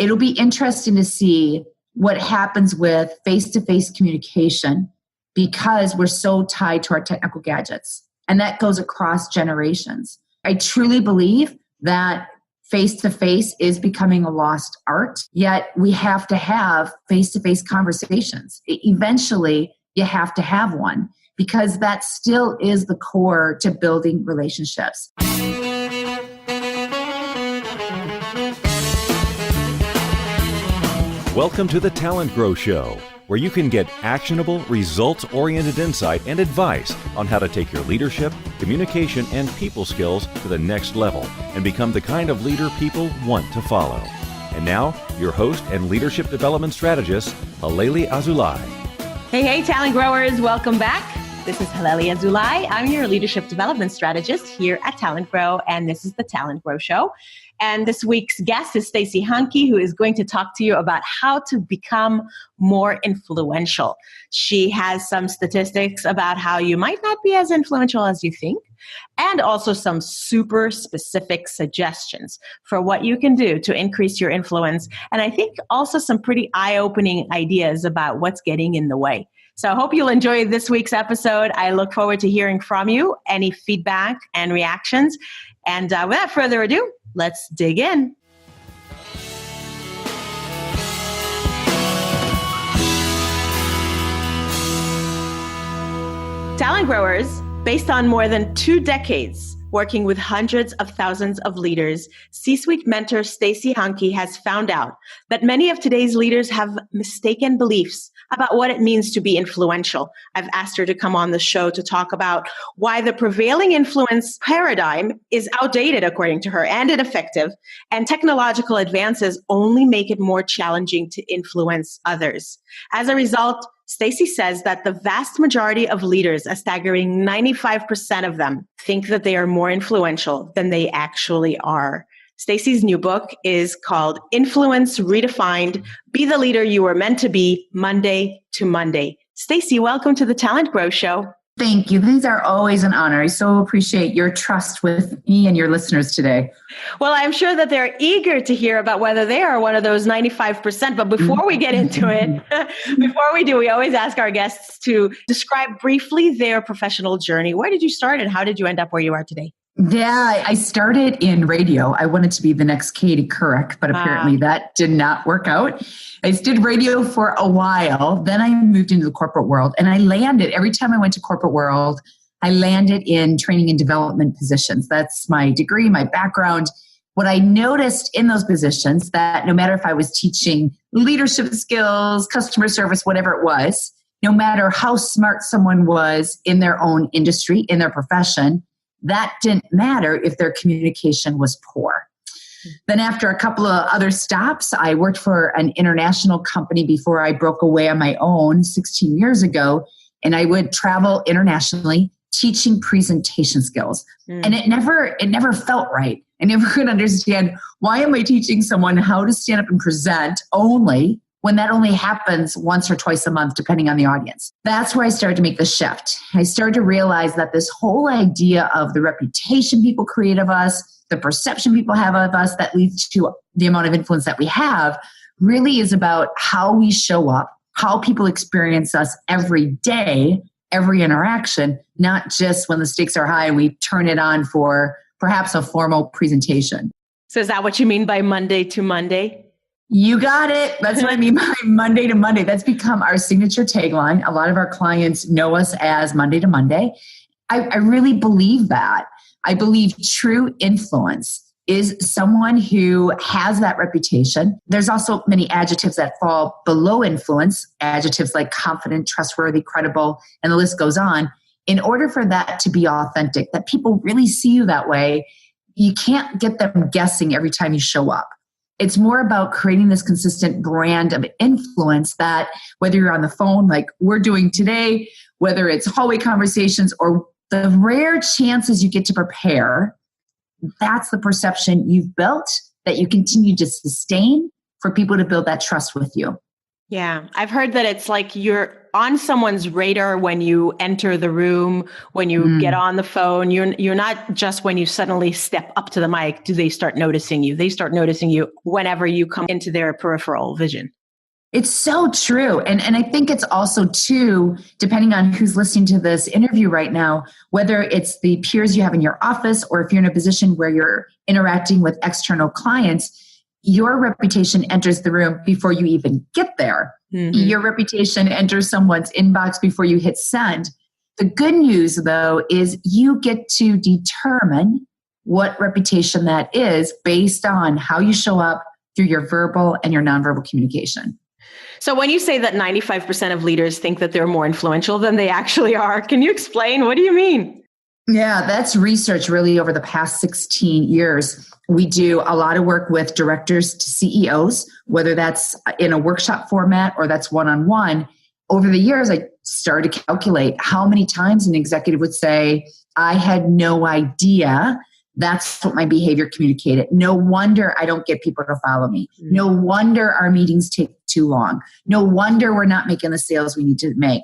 It'll be interesting to see what happens with face-to-face communication because we're so tied to our technical gadgets. And that goes across generations. I truly believe that face-to-face is becoming a lost art, yet we have to have face-to-face conversations. Eventually, you have to have one because that still is the core to building relationships. Welcome to the TalentGrow Show, where you can get actionable, results-oriented insight and advice on how to take your leadership, communication, and people skills to the next level and become the kind of leader people want to follow. And now, your host and leadership development strategist, Halelly Azulay. Hey, talent growers, welcome back. This is Halelly Azulay. I'm your leadership development strategist here at TalentGrow, and this is the TalentGrow Show. And this week's guest is Stacey Hanke, who is going to talk to you about how to become more influential. She has some statistics about how you might not be as influential as you think, and also some super specific suggestions for what you can do to increase your influence. And I think also some pretty eye-opening ideas about what's getting in the way. So I hope you'll enjoy this week's episode. I look forward to hearing from you, any feedback and reactions. And without further ado, let's dig in. Talent growers, based on more than 2 decades working with hundreds of thousands of leaders, C-suite mentor Stacey Hanke has found out that many of today's leaders have mistaken beliefs about what it means to be influential. I've asked her to come on the show to talk about why the prevailing influence paradigm is outdated, according to her, and ineffective, and technological advances only make it more challenging to influence others. As a result, Stacey says that the vast majority of leaders, a staggering 95% of them, think that they are more influential than they actually are. Stacey's new book is called Influence Redefined, Be the Leader You Were Meant to Be, Monday to Monday. Stacey, welcome to the TalentGrow Show. Thank you. These are always an honor. I so appreciate your trust with me and your listeners today. Well, I'm sure that they're eager to hear about whether they are one of those 95%. But before we get into it, we always ask our guests to describe briefly their professional journey. Where did you start and how did you end up where you are today? Yeah, I started in radio. I wanted to be the next Katie Couric, but apparently that did not work out. I did radio for a while. Then I moved into the corporate world and I landed, every time I went to corporate world, I landed in training and development positions. That's my degree, my background. What I noticed in those positions that no matter if I was teaching leadership skills, customer service, whatever it was, no matter how smart someone was in their own industry, in their profession, that didn't matter if their communication was poor. Then after a couple of other stops, I worked for an international company before I broke away on my own 16 years ago. And I would travel internationally teaching presentation skills. And it never felt right. I never could understand, why am I teaching someone how to stand up and present only when that only happens once or twice a month, depending on the audience. That's where I started to make the shift. I started to realize that this whole idea of the reputation people create of us, the perception people have of us that leads to the amount of influence that we have, really is about how we show up, how people experience us every day, every interaction, not just when the stakes are high and we turn it on for perhaps a formal presentation. So is that what you mean by Monday to Monday? You got it. That's what I mean by Monday to Monday. That's become our signature tagline. A lot of our clients know us as Monday to Monday. I really believe that. I believe true influence is someone who has that reputation. There's also many adjectives that fall below influence, adjectives like confident, trustworthy, credible, and the list goes on. In order for that to be authentic, that people really see you that way, you can't get them guessing every time you show up. It's more about creating this consistent brand of influence that whether you're on the phone like we're doing today, whether it's hallway conversations or the rare chances you get to prepare, that's the perception you've built that you continue to sustain for people to build that trust with you. Yeah, I've heard that it's like you're on someone's radar when you enter the room, when you get on the phone. You're not just when you suddenly step up to the mic, do they start noticing you? They start noticing you whenever you come into their peripheral vision. It's so true. And I think it's also too, depending on who's listening to this interview right now, whether it's the peers you have in your office or if you're in a position where you're interacting with external clients, your reputation enters the room before you even get there. Your reputation enters someone's inbox before you hit send. The good news, though, is you get to determine what reputation that is based on how you show up through your verbal and your nonverbal communication. So when you say that 95% of leaders think that they're more influential than they actually are, can you explain? What do you mean? Yeah, that's research really over the past 16 years. We do a lot of work with directors to CEOs, whether that's in a workshop format or that's one-on-one. Over the years, I started to calculate how many times an executive would say, I had no idea that's what my behavior communicated. No wonder I don't get people to follow me. No wonder our meetings take too long. No wonder we're not making the sales we need to make.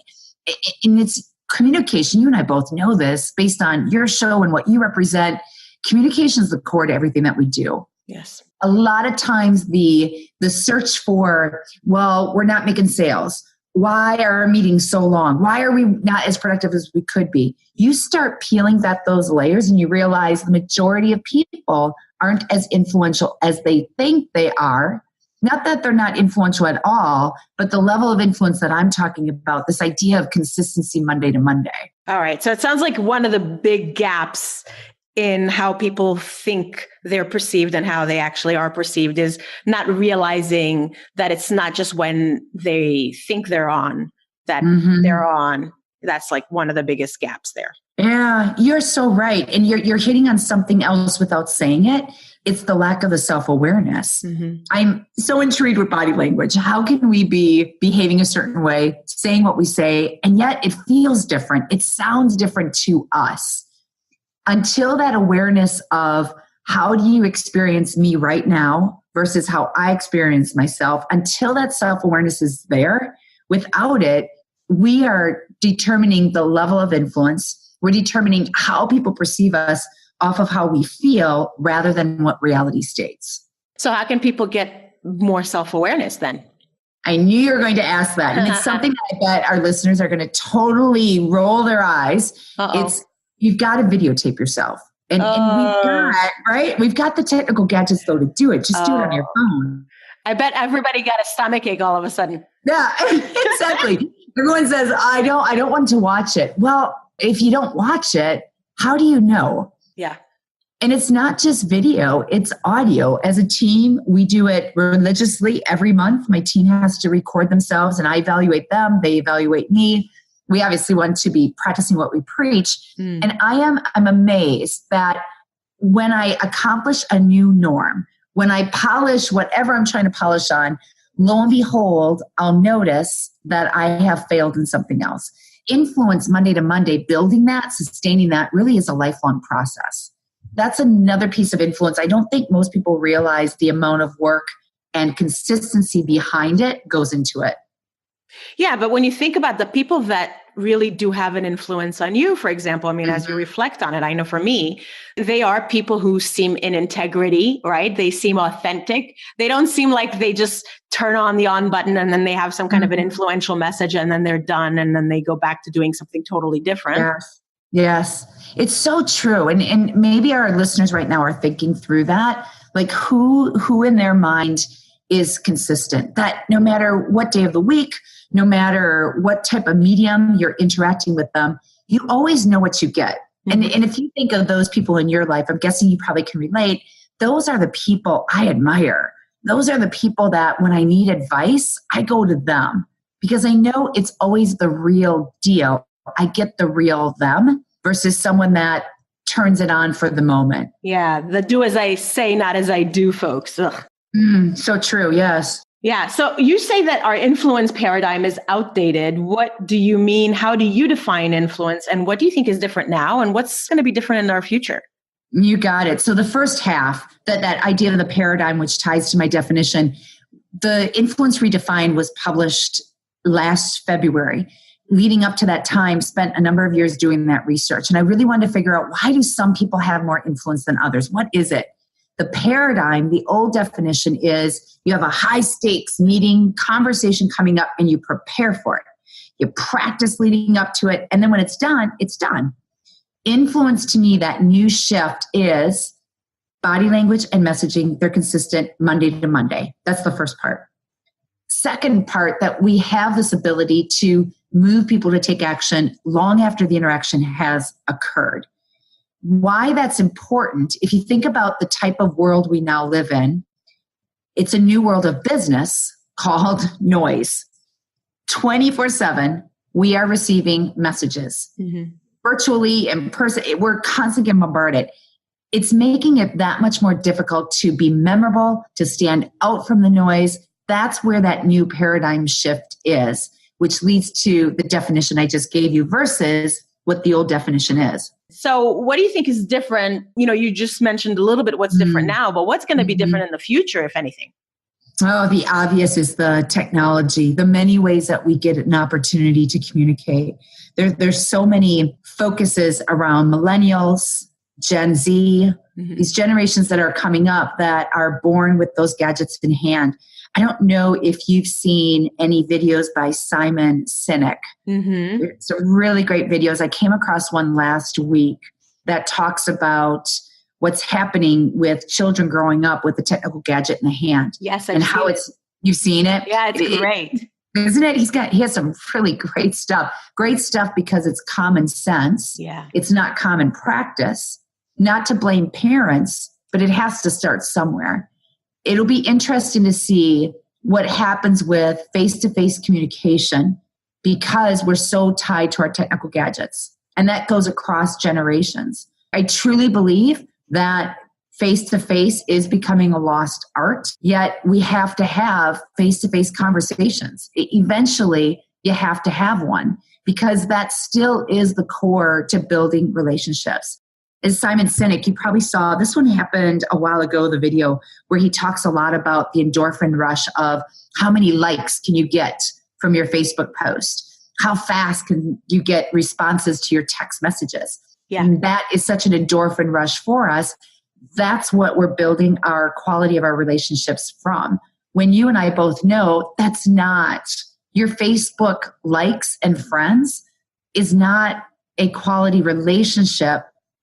And it's communication. You and I both know this based on your show and what you represent. Communication is the core to everything that we do. Yes. A lot of times the search for, well, we're not making sales. Why are our meetings so long? Why are we not as productive as we could be? You start peeling back those layers and you realize the majority of people aren't as influential as they think they are. Not that they're not influential at all, but the level of influence that I'm talking about, this idea of consistency Monday to Monday. All right. So it sounds like one of the big gaps in how people think they're perceived and how they actually are perceived is not realizing that it's not just when they think they're on, that they're on. That's like one of the biggest gaps there. Yeah, you're so right. And you're hitting on something else without saying it. It's the lack of the self-awareness. I'm so intrigued with body language. How can we be behaving a certain way, saying what we say, and yet it feels different. It sounds different to us. Until that awareness of how do you experience me right now versus how I experience myself, until that self-awareness is there, without it, we are determining the level of influence. We're determining how people perceive us off of how we feel rather than what reality states. So how can people get more self-awareness then? I knew you were going to ask that. And it's something that I bet our listeners are going to totally roll their eyes. It's you've got to videotape yourself. And we've got the technical gadgets though to do it. Just do it on your phone. I bet everybody got a stomachache all of a sudden. Yeah, exactly. Everyone says, I don't want to watch it. Well, if you don't watch it, how do you know? Yeah. And it's not just video, it's audio. As a team, we do it religiously every month. My team has to record themselves and I evaluate them. They evaluate me. We obviously want to be practicing what we preach. And I'm amazed that when I accomplish a new norm, when I polish whatever I'm trying to polish on, lo and behold, I'll notice that I have failed in something else. Influence Monday to Monday, building that, sustaining that really is a lifelong process. That's another piece of influence. I don't think most people realize the amount of work and consistency behind it goes into it. Yeah, but when you think about the people that really do have an influence on you, for example, I mean, as you reflect on it, I know for me, they are people who seem in integrity, right? They seem authentic. They don't seem like they just turn on the on button and then they have some kind of an influential message and then they're done and then they go back to doing something totally different. Yes. It's so true. And maybe our listeners right now are thinking through that, like who in their mind is consistent, that no matter what day of the week, no matter what type of medium you're interacting with them, you always know what you get. And if you think of those people in your life, I'm guessing you probably can relate. Those are the people I admire. Those are the people that when I need advice, I go to them because I know it's always the real deal. I get the real them versus someone that turns it on for the moment. Yeah, the do as I say, not as I do, folks. So true. Yes. Yeah. So you say that our influence paradigm is outdated. What do you mean? How do you define influence? And what do you think is different now? And what's going to be different in our future? You got it. So the first half, that idea of the paradigm, which ties to my definition, the Influence Redefined was published last February. Leading up to that time, spent a number of years doing that research. And I really wanted to figure out, why do some people have more influence than others? What is it? The paradigm, the old definition is you have a high stakes meeting, conversation coming up, and you prepare for it. You practice leading up to it. And then when it's done, it's done. Influence, to me, that new shift is body language and messaging. They're consistent Monday to Monday. That's the first part. Second part, that we have this ability to move people to take action long after the interaction has occurred. Why that's important, if you think about the type of world we now live in, it's a new world of business called noise. 24/7, we are receiving messages. Virtually, in person, we're constantly getting bombarded. It's making it that much more difficult to be memorable, to stand out from the noise. That's where that new paradigm shift is, which leads to the definition I just gave you versus what the old definition is. So what do you think is different? You just mentioned a little bit what's different now, but what's going to be different in the future, if anything? Oh, the obvious is the technology, the many ways that we get an opportunity to communicate. There's so many focuses around millennials, Gen Z, these generations that are coming up that are born with those gadgets in hand. I don't know if you've seen any videos by Simon Sinek. It's a really great videos. I came across one last week that talks about what's happening with children growing up with the technical gadget in the hand. Yes, and how it's, you've seen it? Yeah, it's great. Isn't it? He has some really great stuff. Great stuff because it's common sense. Yeah. It's not common practice. Not to blame parents, but it has to start somewhere. It'll be interesting to see what happens with face-to-face communication because we're so tied to our technical gadgets. And that goes across generations. I truly believe that face-to-face is becoming a lost art, yet we have to have face-to-face conversations. Eventually, you have to have one because that still is the core to building relationships. As Simon Sinek, you probably saw, this one happened a while ago, the video where he talks a lot about the endorphin rush of how many likes can you get from your Facebook post? How fast can you get responses to your text messages? Yeah. And that is such an endorphin rush for us. That's what we're building our quality of our relationships from. When you and I both know that's not, your Facebook likes and friends is not a quality relationship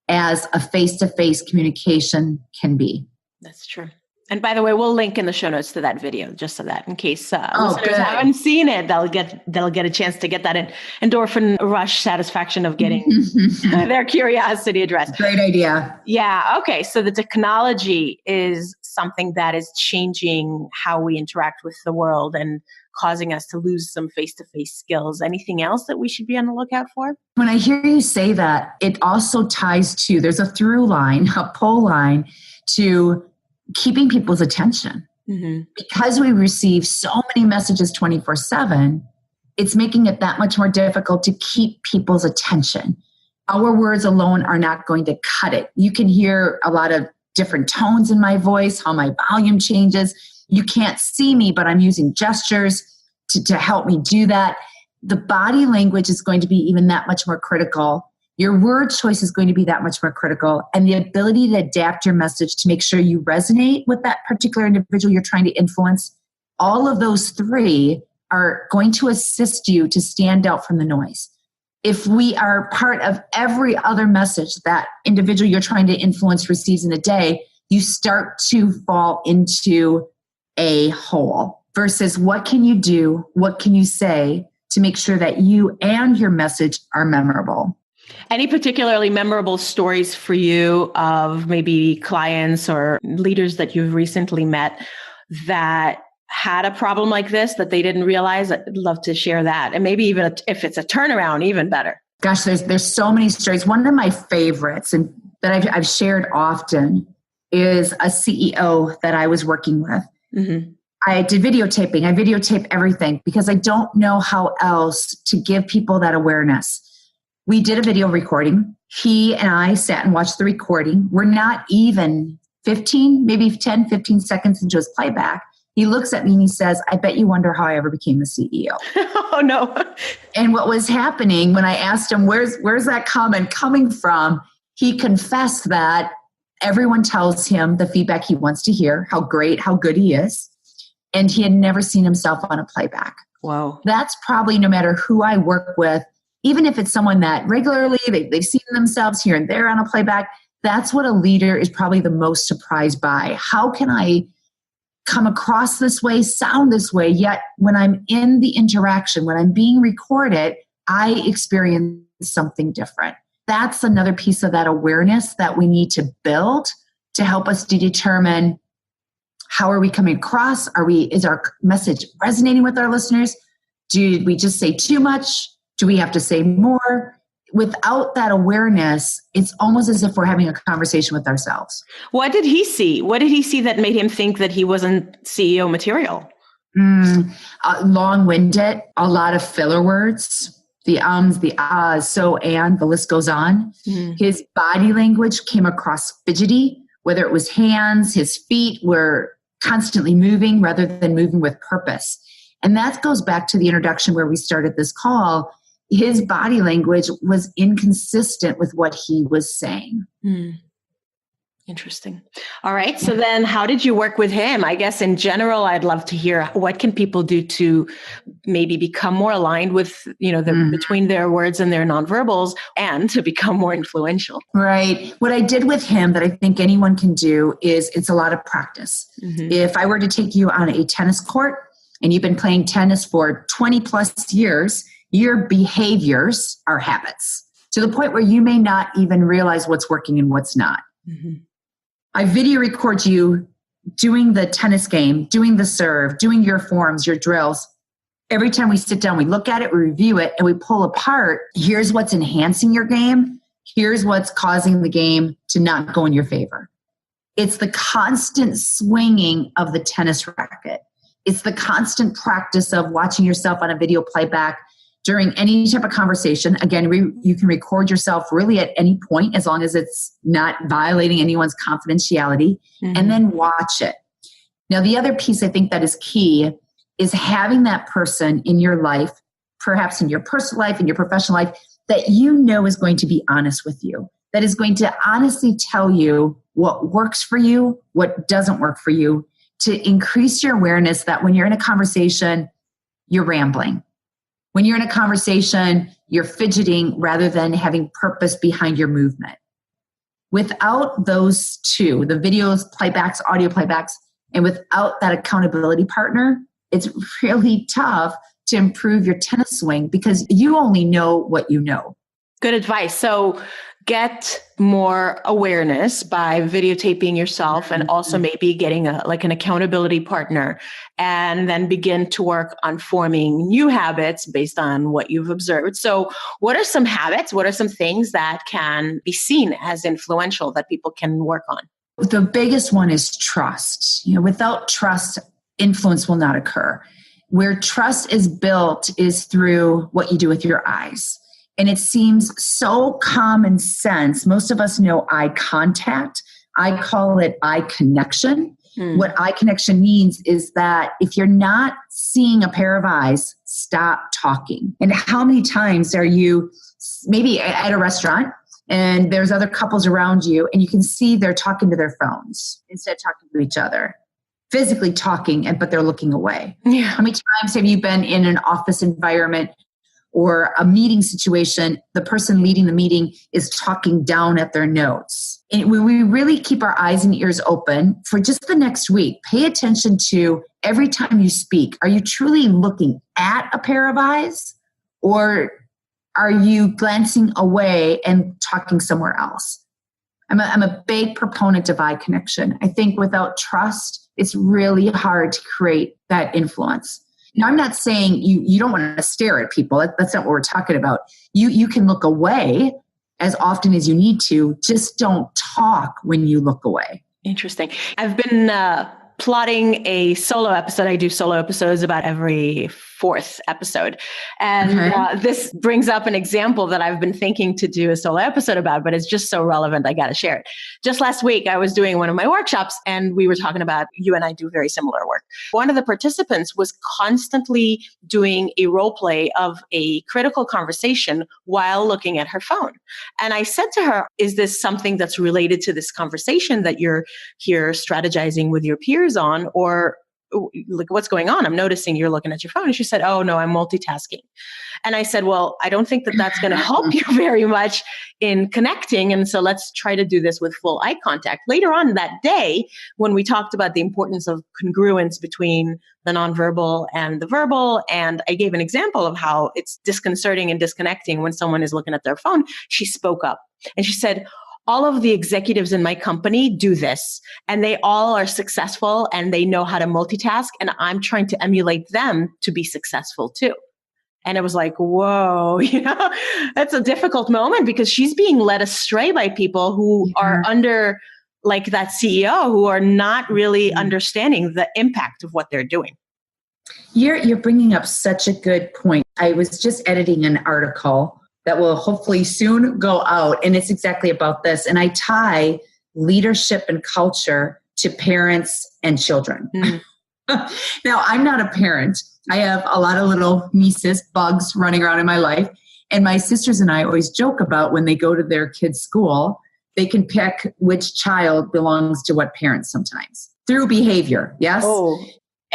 as a face-to-face communication can be. That's true. And by the way, we'll link in the show notes to that video, just so that in case listeners good. haven't seen it, they'll get a chance to get that endorphin rush satisfaction of getting their curiosity addressed. Great idea. Yeah. Okay. So the technology is something that is changing how we interact with the world and causing us to lose some face-to-face skills. Anything else that we should be on the lookout for? When I hear you say that, it also ties to, there's a through line, a pull line to keeping people's attention. Because we receive so many messages 24/7, it's making it that much more difficult to keep people's attention. Our words alone are not going to cut it. You can hear a lot of different tones in my voice, how my volume changes. You can't see me, but I'm using gestures to help me do that. The body language is going to be even that much more critical. Your word choice is going to be that much more critical. And the ability to adapt your message to make sure you resonate with that particular individual you're trying to influence, all of those three are going to assist you to stand out from the noise. If we are part of every other message that individual you're trying to influence receives in a day, you start to fall into a hole versus what can you do, what can you say to make sure that you and your message are memorable. Any particularly memorable stories for you of maybe clients or leaders that you've recently met that had a problem like this that they didn't realize? I'd love to share that. And maybe even if it's a turnaround, even better. Gosh, there's so many stories. One of my favorites and that I've shared often is a CEO that I was working with. I did videotaping. I videotape everything because I don't know how else to give people that awareness. We did a video recording. He and I sat and watched the recording. We're not even 15 seconds into his playback. He looks at me and he says, I bet you wonder how I ever became the CEO. Oh, no. And what was happening when I asked him, where's that comment coming from? He confessed that everyone tells him the feedback he wants to hear, how great, how good he is. And he had never seen himself on a playback. Wow. That's probably, no matter who I work with, even if it's someone that regularly they've seen themselves here and there on a playback, that's what a leader is probably the most surprised by. How can I come across this way, sound this way, yet when I'm in the interaction, when I'm being recorded, I experience something different. That's another piece of that awareness that we need to build to help us to determine, how are we coming across? Is our message resonating with our listeners? Did we just say too much? Do we have to say more? Without that awareness, it's almost as if we're having a conversation with ourselves. What did he see? What did he see that made him think that he wasn't CEO material? Long-winded, a lot of filler words, the ums, the ahs, so, and, the list goes on. His body language came across fidgety, whether it was hands, his feet were constantly moving rather than moving with purpose. And that goes back to the introduction where we started this call. His body language was inconsistent with what he was saying. Interesting. All right. So then how did you work with him? I guess in general, I'd love to hear, what can people do to maybe become more aligned with, between their words and their nonverbals, and to become more influential? Right. What I did with him that I think anyone can do is, it's a lot of practice. If I were to take you on a tennis court and you've been playing tennis for 20 plus years, your behaviors are habits to the point where you may not even realize what's working and what's not. I video record you doing the tennis game, doing the serve, doing your forms, your drills. Every time we sit down, we look at it, we review it, and we pull apart. Here's what's enhancing your game. Here's what's causing the game to not go in your favor. It's the constant swinging of the tennis racket. It's the constant practice of watching yourself on a video playback during any type of conversation. Again, you can record yourself really at any point, as long as it's not violating anyone's confidentiality, and then watch it. Now, the other piece I think that is key is having that person in your life, perhaps in your personal life, in your professional life, that you know is going to be honest with you, that is going to honestly tell you what works for you, what doesn't work for you, to increase your awareness that when you're in a conversation, you're rambling. When you're in a conversation, you're fidgeting rather than having purpose behind your movement. Without those two, the videos, playbacks, audio playbacks, and without that accountability partner, it's really tough to improve your tennis swing because you only know what you know. Good advice. So get more awareness by videotaping yourself, and also maybe getting an accountability partner, and then begin to work on forming new habits based on what you've observed. So what are some habits? What are some things that can be seen as influential that people can work on? The biggest one is trust. Without trust, influence will not occur. Where trust is built is through what you do with your eyes. And it seems so common sense. Most of us know eye contact. I call it eye connection. What eye connection means is that if you're not seeing a pair of eyes, stop talking. And how many times are you maybe at a restaurant and there's other couples around you and you can see they're talking to their phones instead of talking to each other, physically talking, but they're looking away. How many times have you been in an office environment or a meeting situation, the person leading the meeting is talking down at their notes? And when we really keep our eyes and ears open for just the next week, pay attention to every time you speak. Are you truly looking at a pair of eyes, or are you glancing away and talking somewhere else? I'm a big proponent of eye connection. I think without trust, it's really hard to create that influence. Now, I'm not saying you don't want to stare at people. That's not what we're talking about. You can look away as often as you need to. Just don't talk when you look away. Interesting. I've been plotting a solo episode. I do solo episodes about every fourth episode. And this brings up an example that I've been thinking to do a solo episode about, but it's just so relevant. I got to share it. Just last week, I was doing one of my workshops and we were talking about, you and I do very similar work. One of the participants was constantly doing a role play of a critical conversation while looking at her phone. And I said to her, is this something that's related to this conversation that you're here strategizing with your peers on, or like, what's going on? I'm noticing you're looking at your phone. And she said, oh no, I'm multitasking. And I said, well, I don't think that that's going to help you very much in connecting. And so let's try to do this with full eye contact. Later on that day, when we talked about the importance of congruence between the nonverbal and the verbal, and I gave an example of how it's disconcerting and disconnecting when someone is looking at their phone, she spoke up and she said, all of the executives in my company do this and they all are successful and they know how to multitask. And I'm trying to emulate them to be successful too. And it was like, whoa, that's a difficult moment because she's being led astray by people who are under like that CEO who are not really understanding the impact of what they're doing. You're bringing up such a good point. I was just editing an article that will hopefully soon go out. And it's exactly about this. And I tie leadership and culture to parents and children. Now, I'm not a parent. I have a lot of little nieces, bugs running around in my life. And my sisters and I always joke about when they go to their kids' school, they can pick which child belongs to what parent sometimes through behavior. Yes. Oh.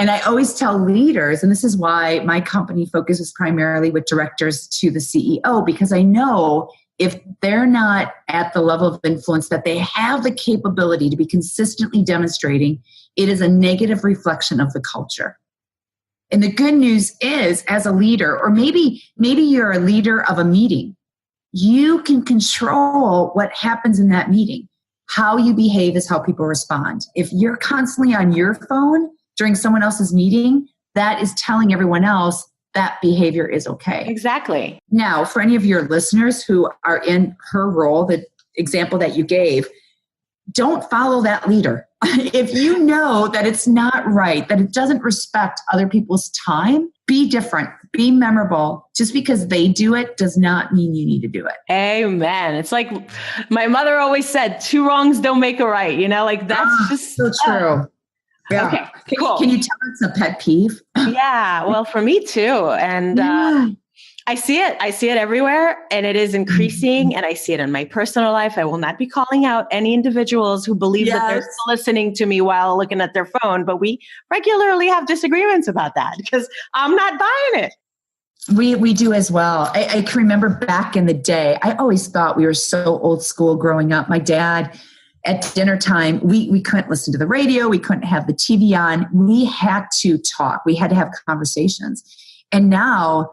And I always tell leaders, and this is why my company focuses primarily with directors to the CEO, because I know if they're not at the level of influence that they have the capability to be consistently demonstrating, it is a negative reflection of the culture. And the good news is, as a leader, or maybe you're a leader of a meeting, you can control what happens in that meeting. How you behave is how people respond. If you're constantly on your phone during someone else's meeting, that is telling everyone else that behavior is okay. Exactly. Now, for any of your listeners who are in her role, the example that you gave, don't follow that leader. If you know that it's not right, that it doesn't respect other people's time, be different, be memorable. Just because they do it does not mean you need to do it. Amen. It's like my mother always said, 2 wrongs don't make a right. Like that's just so true. Yeah. Okay, cool. Can you tell us a pet peeve? Yeah, well, for me too. And I see it everywhere and it is increasing. And I see it in my personal life. I will not be calling out any individuals who believe that they're still listening to me while looking at their phone, but we regularly have disagreements about that because I'm not buying it. We do as well. I can remember back in the day, I always thought we were so old school growing up. My dad, at dinner time, we couldn't listen to the radio. We couldn't have the TV on. We had to talk. We had to have conversations. And now,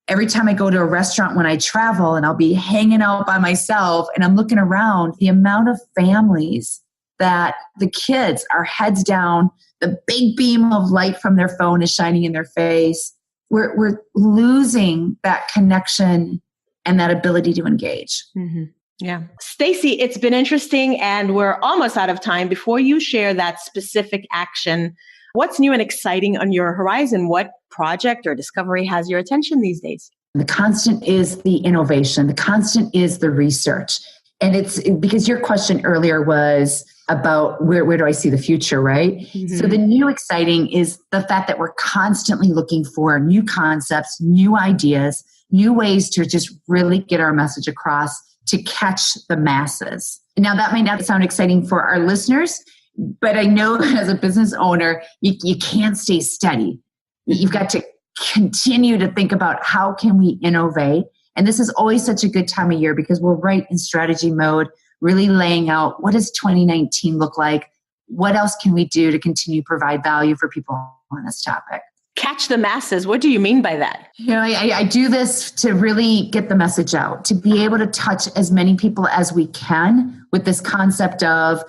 every time I go to a restaurant when I travel and I'll be hanging out by myself and I'm looking around, the amount of families that the kids are heads down, the big beam of light from their phone is shining in their face. We're losing that connection and that ability to engage. Mm-hmm. Yeah. Stacey, it's been interesting and we're almost out of time. Before you share that specific action, what's new and exciting on your horizon? What project or discovery has your attention these days? The constant is the innovation. The constant is the research. And it's because your question earlier was about where do I see the future, right? Mm-hmm. So the new exciting is the fact that we're constantly looking for new concepts, new ideas, new ways to just really get our message across to catch the masses. Now, that might not sound exciting for our listeners, but I know as a business owner, you can't stay steady. You've got to continue to think about how can we innovate. And this is always such a good time of year because we're right in strategy mode, really laying out what does 2019 look like? What else can we do to continue to provide value for people on this topic? Catch the masses. What do you mean by that? I do this to really get the message out, to be able to touch as many people as we can with this concept of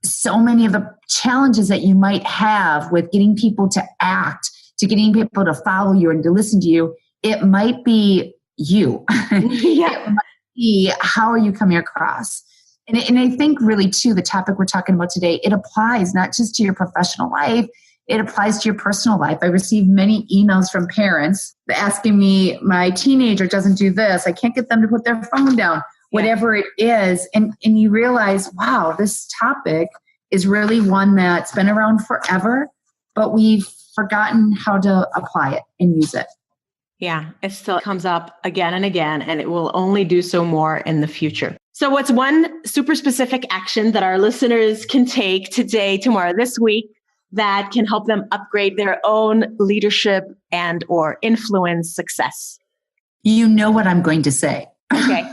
so many of the challenges that you might have with getting people to act, to getting people to follow you and to listen to you. It might be you. Yeah. It might be how are you coming across? And I think really too, the topic we're talking about today, it applies not just to your professional life, it applies to your personal life. I receive many emails from parents asking me, my teenager doesn't do this. I can't get them to put their phone down, whatever it is. And you realize, wow, this topic is really one that's been around forever, but we've forgotten how to apply it and use it. Yeah, it still comes up again and again, and it will only do so more in the future. So what's one super specific action that our listeners can take today, tomorrow, this week that can help them upgrade their own leadership and or influence success? You know what I'm going to say. Okay.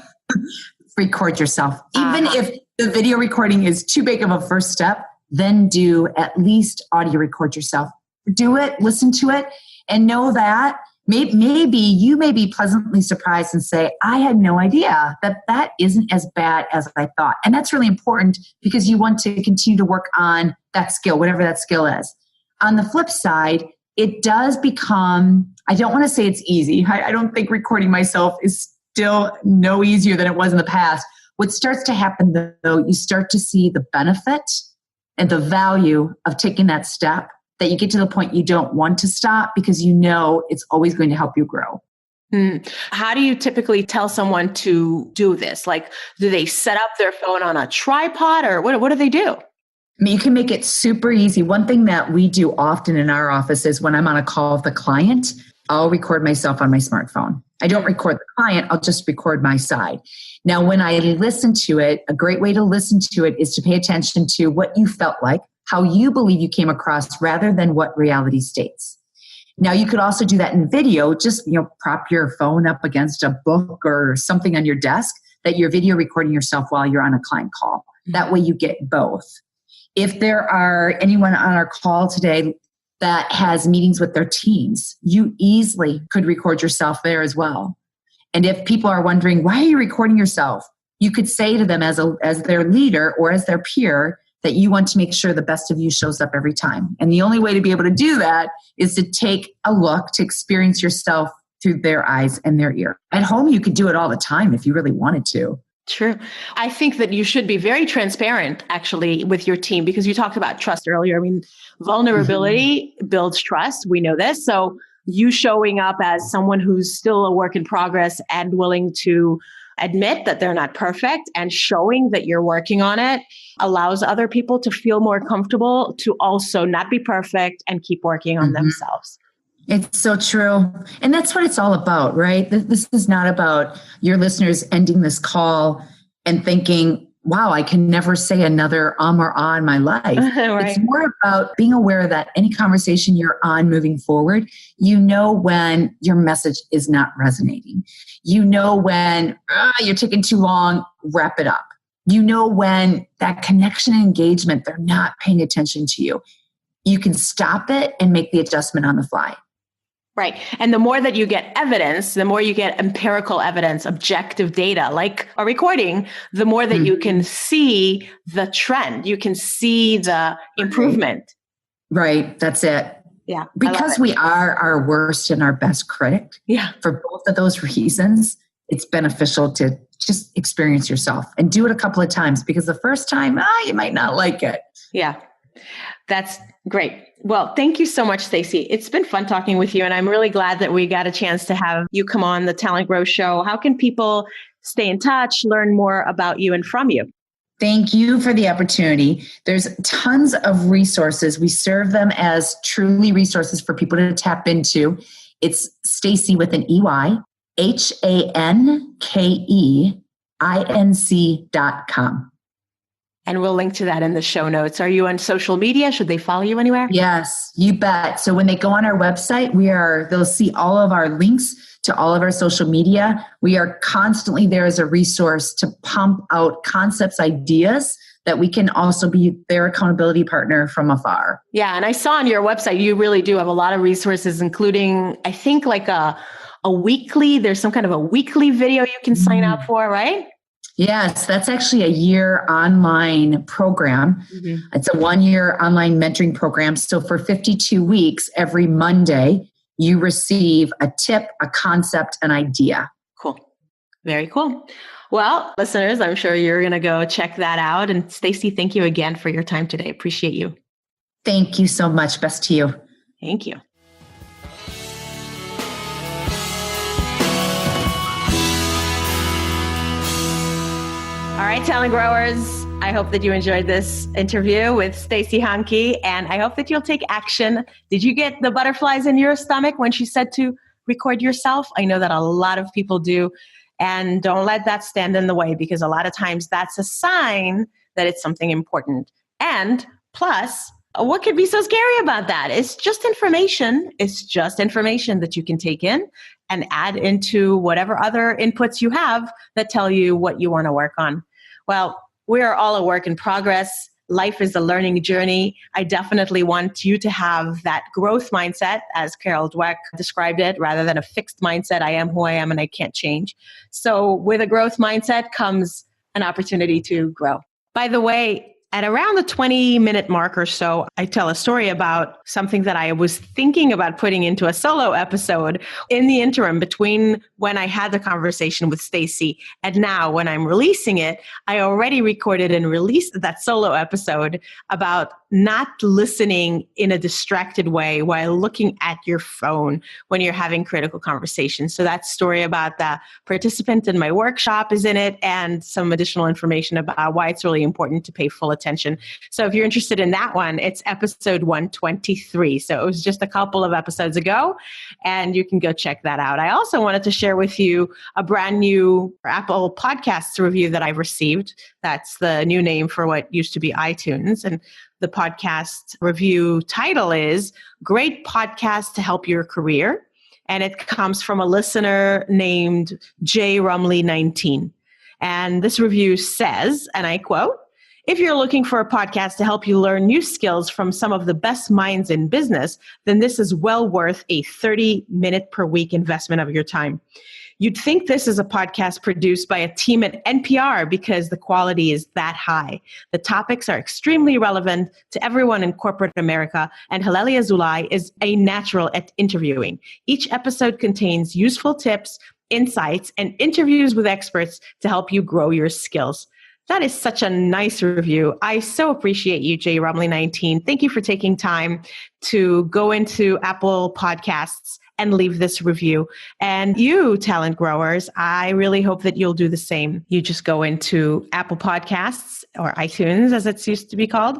Record yourself. Even if the video recording is too big of a first step, then do at least audio record yourself. Do it, listen to it, and know that maybe you may be pleasantly surprised and say, I had no idea that isn't as bad as I thought. And that's really important because you want to continue to work on that skill, whatever that skill is. On the flip side, it does become, I don't want to say it's easy. I don't think recording myself is still no easier than it was in the past. What starts to happen though, you start to see the benefit and the value of taking that step, that you get to the point you don't want to stop because you know it's always going to help you grow. How do you typically tell someone to do this? Like, do they set up their phone on a tripod or what do they do? I mean, you can make it super easy. One thing that we do often in our office is when I'm on a call with a client, I'll record myself on my smartphone. I don't record the client, I'll just record my side. Now, when I listen to it, a great way to listen to it is to pay attention to what you felt like, how you believe you came across rather than what reality states. Now, you could also do that in video. Just, prop your phone up against a book or something on your desk that you're video recording yourself while you're on a client call. That way you get both. If there are anyone on our call today that has meetings with their teams, you easily could record yourself there as well. And if people are wondering, why are you recording yourself? You could say to them as their leader or as their peer that you want to make sure the best of you shows up every time. And the only way to be able to do that is to take a look, to experience yourself through their eyes and their ear. At home, you could do it all the time if you really wanted to. True. I think that you should be very transparent, actually, with your team, because you talked about trust earlier. I mean, vulnerability builds trust. We know this. So you showing up as someone who's still a work in progress and willing to admit that they're not perfect and showing that you're working on it allows other people to feel more comfortable to also not be perfect and keep working on themselves. It's so true. And that's what it's all about, right? This is not about your listeners ending this call and thinking, wow, I can never say another or ah in my life. Right. It's more about being aware that any conversation you're on moving forward, you know when your message is not resonating. You know when you're taking too long, wrap it up. You know when that connection and engagement, they're not paying attention to you. You can stop it and make the adjustment on the fly. Right. And the more that you get evidence, the more you get empirical evidence, objective data, like a recording, the more that you can see the trend, you can see the improvement. Right. That's it. Yeah. Because we are our worst and our best critic. Yeah. For both of those reasons, it's beneficial to just experience yourself and do it a couple of times, because the first time, you might not like it. Yeah. That's great. Well, thank you so much, Stacey. It's been fun talking with you, and I'm really glad that we got a chance to have you come on the TalentGrow show. How can people stay in touch, learn more about you and from you? Thank you for the opportunity. There's tons of resources. We serve them as truly resources for people to tap into. It's Stacey with an EY, HANKEINC.com. And we'll link to that in the show notes. Are you on social media? Should they follow you anywhere? Yes, you bet. So when they go on our website, they'll see all of our links to all of our social media. We are constantly there as a resource to pump out concepts, ideas that we can also be their accountability partner from afar. Yeah. And I saw on your website, you really do have a lot of resources, including, I think, like there's some kind of a weekly video you can sign up for, right? Yes, that's actually a year online program. It's a 1-year online mentoring program. So for 52 weeks, every Monday, you receive a tip, a concept, an idea. Cool. Very cool. Well, listeners, I'm sure you're going to go check that out. And Stacey, thank you again for your time today. Appreciate you. Thank you so much. Best to you. Thank you. All right, talent growers, I hope that you enjoyed this interview with Stacey Hanke, and I hope that you'll take action. Did you get the butterflies in your stomach when she said to record yourself? I know that a lot of people do, and don't let that stand in the way, because a lot of times that's a sign that it's something important. And plus, what could be so scary about that? It's just information. It's just information that you can take in and add into whatever other inputs you have that tell you what you want to work on. Well, we are all a work in progress. Life is a learning journey. I definitely want you to have that growth mindset, as Carol Dweck described it, rather than a fixed mindset. I am who I am and I can't change. So with a growth mindset comes an opportunity to grow. By the way, at around the 20-minute mark or so, I tell a story about something that I was thinking about putting into a solo episode in the interim between when I had the conversation with Stacey and now when I'm releasing it. I already recorded and released that solo episode about not listening in a distracted way while looking at your phone when you're having critical conversations. So that story about the participant in my workshop is in it, and some additional information about why it's really important to pay full attention. So if you're interested in that one, it's episode 123. So it was just a couple of episodes ago, and you can go check that out. I also wanted to share with you a brand new Apple Podcasts review that I've received. That's the new name for what used to be iTunes. And the podcast review title is Great Podcast to Help Your Career. And it comes from a listener named J. Rumley 19. And this review says, and I quote, "If you're looking for a podcast to help you learn new skills from some of the best minds in business, then this is well worth a 30-minute per week investment of your time. You'd think this is a podcast produced by a team at NPR because the quality is that high. The topics are extremely relevant to everyone in corporate America, and Halelly Azulay is a natural at interviewing. Each episode contains useful tips, insights, and interviews with experts to help you grow your skills." That is such a nice review. I so appreciate you, J. Rumley 19. Thank you for taking time to go into Apple Podcasts and leave this review. And you, talent growers, I really hope that you'll do the same. You just go into Apple Podcasts, or iTunes as it's used to be called,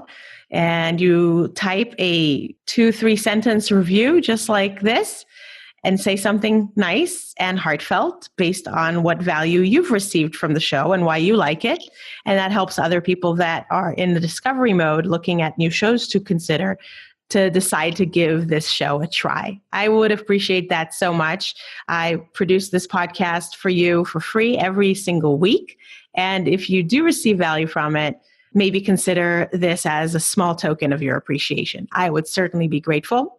and you type a 2-3 sentence review just like this, and say something nice and heartfelt based on what value you've received from the show and why you like it. And that helps other people that are in the discovery mode looking at new shows to consider to decide to give this show a try. I would appreciate that so much. I produce this podcast for you for free every single week. And if you do receive value from it, maybe consider this as a small token of your appreciation. I would certainly be grateful.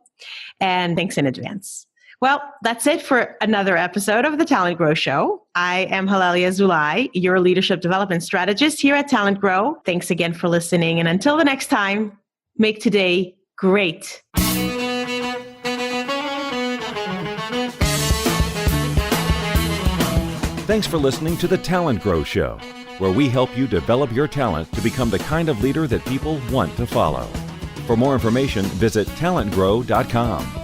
And thanks in advance. Well, that's it for another episode of the TalentGrow Show. I am Halelly Azulay, your leadership development strategist here at TalentGrow. Thanks again for listening. And until the next time, make today great. Thanks for listening to the TalentGrow Show, where we help you develop your talent to become the kind of leader that people want to follow. For more information, visit talentgrow.com.